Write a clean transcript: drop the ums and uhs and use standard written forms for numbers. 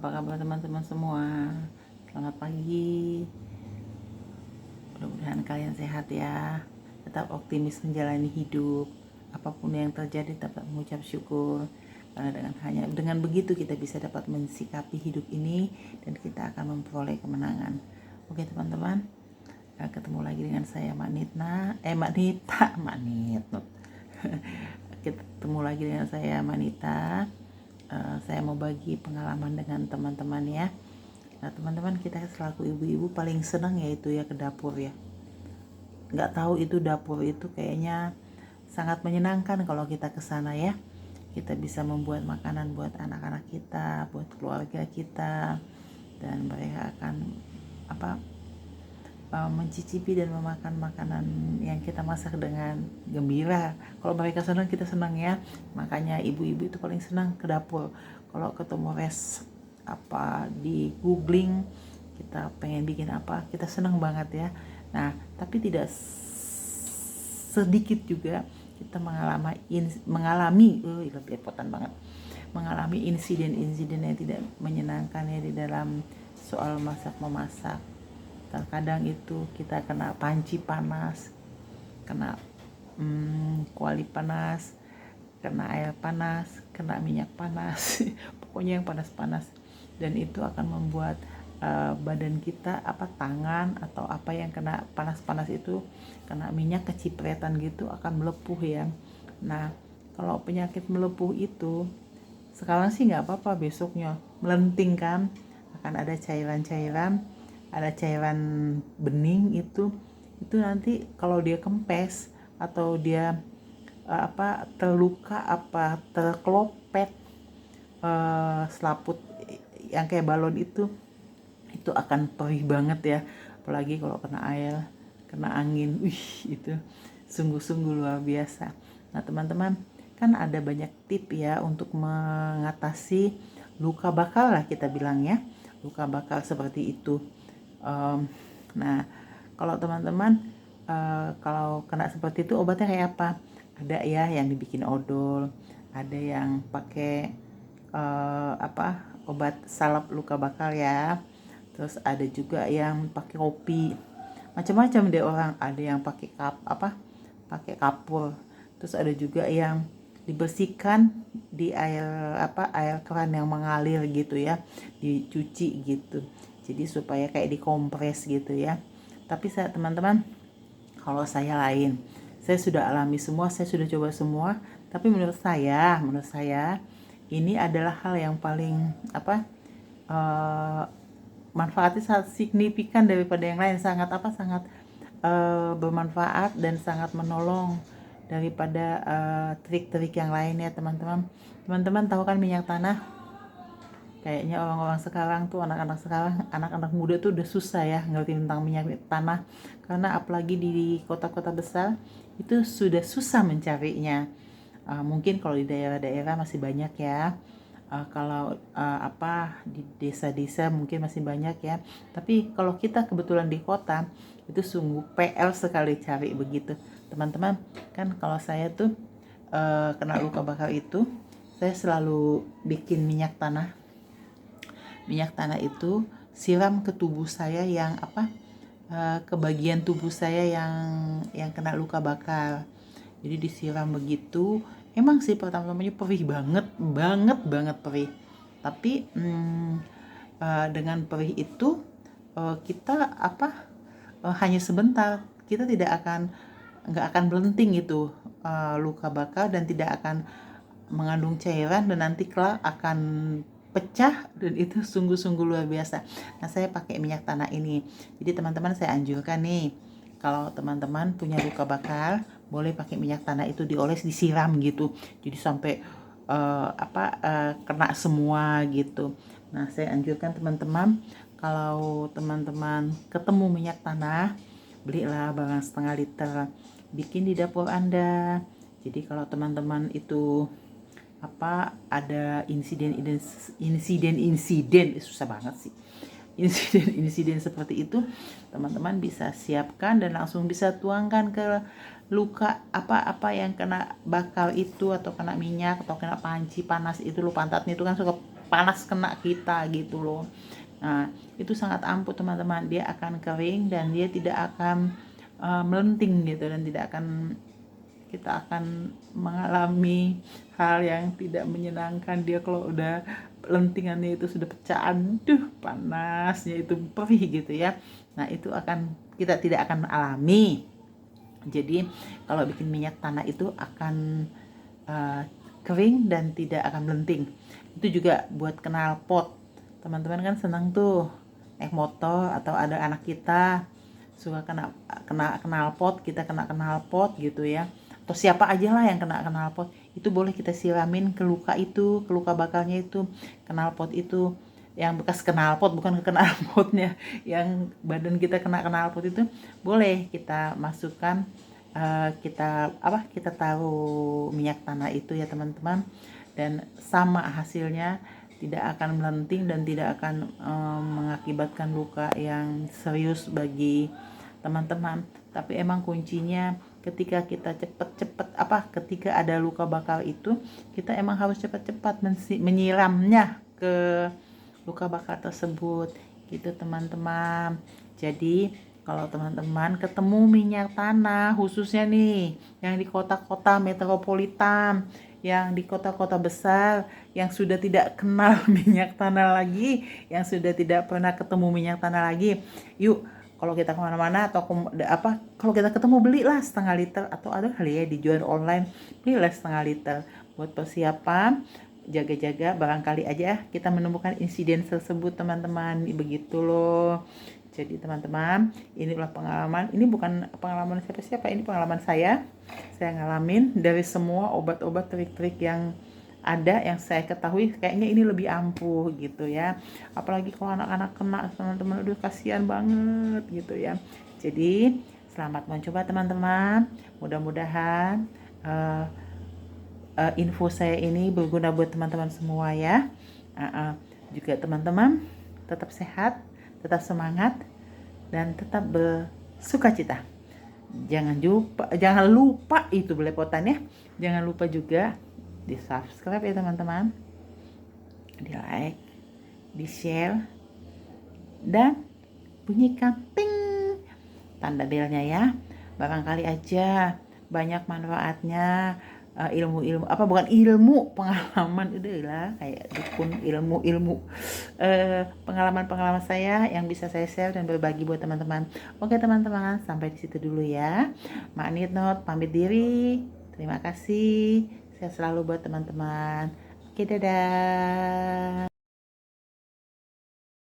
Apa kabar teman-teman semua? Selamat pagi. Mudah-mudahan kalian sehat ya. Tetap optimis menjalani hidup. Apapun yang terjadi tetap mengucap syukur. Karena dengan begitu kita bisa dapat mensikapi hidup ini dan kita akan memperoleh kemenangan. Oke teman-teman, ketemu lagi dengan saya Mak Nita. Ketemu lagi dengan saya Manita. Saya mau bagi pengalaman dengan teman-teman ya. Nah teman-teman, kita selaku ibu-ibu paling senang yaitu ya ke dapur ya. Nggak tahu itu dapur itu kayaknya sangat menyenangkan kalau kita ke sana ya. Kita bisa membuat makanan buat anak-anak kita, buat keluarga kita, dan mereka akan mencicipi dan memakan makanan yang kita masak dengan gembira. Kalau mereka senang, kita senang ya. Makanya ibu-ibu itu paling senang ke dapur. Kalau ketemu di googling, kita pengen bikin apa, kita senang banget ya. Nah, tapi tidak sedikit juga kita mengalami insiden-insiden yang tidak menyenangkan ya di dalam soal masak-memasak. Terkadang itu kita kena panci panas, kena kuali panas, kena air panas, kena minyak panas, pokoknya yang panas-panas. Dan itu akan membuat badan kita, tangan atau apa yang kena panas-panas itu, kena minyak kecipretan gitu, akan melepuh ya. Nah, kalau penyakit melepuh itu, sekarang sih nggak apa-apa, besoknya melenting kan, akan ada cairan-cairan, ada cairan bening itu nanti kalau dia kempes atau dia terluka terkelopet selaput yang kayak balon itu akan perih banget ya, apalagi kalau kena air, kena angin, itu sungguh-sungguh luar biasa. Nah teman-teman, kan ada banyak tip ya untuk mengatasi luka bakal lah kita bilang ya, luka bakal seperti itu. Nah kalau teman-teman kalau kena seperti itu obatnya kayak apa? Ada ya yang dibikin odol, ada yang pakai obat salep luka bakal ya, terus ada juga yang pakai kopi, macam-macam deh orang. Ada yang pakai pakai kapur, terus ada juga yang dibersihkan di air keran yang mengalir gitu ya, dicuci gitu, jadi supaya kayak dikompres gitu ya. Tapi teman-teman, kalau saya lain, saya sudah alami semua, saya sudah coba semua, tapi menurut saya ini adalah hal yang paling manfaatnya sangat signifikan daripada yang lain, sangat bermanfaat dan sangat menolong daripada trik-trik yang lain ya teman-teman. Teman-teman tahu kan minyak tanah? Kayaknya orang-orang sekarang tuh, anak-anak muda tuh udah susah ya ngerti tentang minyak tanah, karena apalagi di kota-kota besar itu sudah susah mencarinya. Mungkin kalau di daerah-daerah masih banyak ya, kalau di desa-desa mungkin masih banyak ya, tapi kalau kita kebetulan di kota itu sungguh PL sekali cari begitu teman-teman. Kan kalau saya tuh kena luka bakar itu, saya selalu bikin minyak tanah itu siram ke tubuh saya yang ke bagian tubuh saya yang kena luka bakar. Jadi disiram begitu. Emang sih pertama-tamanya perih banget perih. Tapi dengan perih itu kita hanya sebentar. Kita nggak akan melenting itu luka bakar, dan tidak akan mengandung cairan, dan nanti kelak akan pecah, dan itu sungguh-sungguh luar biasa. Nah, saya pakai minyak tanah ini. Jadi teman-teman, saya anjurkan nih, kalau teman-teman punya luka bakar, boleh pakai minyak tanah itu dioles, disiram gitu. Jadi sampai kena semua gitu. Nah, saya anjurkan teman-teman, kalau teman-teman ketemu minyak tanah, belilah barang setengah liter, bikin di dapur Anda. Jadi kalau teman-teman itu ada insiden susah banget sih, insiden seperti itu, teman-teman bisa siapkan dan langsung bisa tuangkan ke luka apa yang kena bakal itu, atau kena minyak, atau kena panci panas itu, lu pantatnya itu kan suka panas kena kita gitu loh. Nah, itu sangat ampuh teman-teman, dia akan kering dan dia tidak akan melenting gitu, dan tidak akan, kita akan mengalami hal yang tidak menyenangkan. Dia kalau udah lentingannya itu sudah pecah, aduh panasnya itu perih gitu ya. Nah, itu akan kita tidak akan alami. Jadi kalau bikin minyak tanah itu akan kering dan tidak akan melenting. Itu juga buat knalpot. Teman-teman kan senang tuh naik motor atau ada anak kita suka kena knalpot, kita kena knalpot gitu ya. Atau siapa aja lah yang kena knalpot, itu boleh kita siramin ke luka itu, ke luka bakalnya itu, knalpot itu yang bekas knalpot, bukan ke knalpotnya yang badan kita kena knalpot itu, boleh kita masukkan, kita taruh minyak tanah itu ya teman-teman, dan sama hasilnya, tidak akan melenting dan tidak akan mengakibatkan luka yang serius bagi teman-teman. Tapi emang kuncinya ketika kita ketika ada luka bakal itu, kita emang harus cepat-cepat menyiramnya ke luka bakal tersebut gitu teman-teman. Jadi kalau teman-teman ketemu minyak tanah, khususnya nih yang di kota-kota metropolitan, yang di kota-kota besar, yang sudah tidak kenal minyak tanah lagi, yang sudah tidak pernah ketemu minyak tanah lagi, yuk kalau kita kemana-mana atau kalau kita ketemu, belilah setengah liter, atau ada kali ya dijual online, belilah setengah liter buat persiapan, jaga-jaga barangkali aja kita menemukan insiden tersebut teman-teman, begitu loh. Jadi teman-teman, inilah pengalaman, ini bukan pengalaman siapa-siapa, ini pengalaman saya ngalamin. Dari semua obat-obat, trik-trik yang ada, yang saya ketahui, kayaknya ini lebih ampuh gitu ya. Apalagi kalau anak-anak kena teman-teman, udah kasihan banget gitu ya. Jadi selamat mencoba teman-teman, mudah-mudahan info saya ini berguna buat teman-teman semua ya. Juga teman-teman tetap sehat, tetap semangat, dan tetap bersukacita. Jangan lupa itu belepotannya. Jangan lupa juga di subscribe ya teman-teman, di like, di share, dan bunyikan ting tanda belnya ya. Barangkali aja banyak manfaatnya, ilmu-ilmu bukan ilmu, pengalaman, udah lah kayak dukun ilmu pengalaman saya yang bisa saya share dan berbagi buat teman-teman. Oke teman-teman, sampai di situ dulu ya. Mak Nitnot pamit diri. Terima kasih. Saya selalu buat teman-teman. Oke, dadah.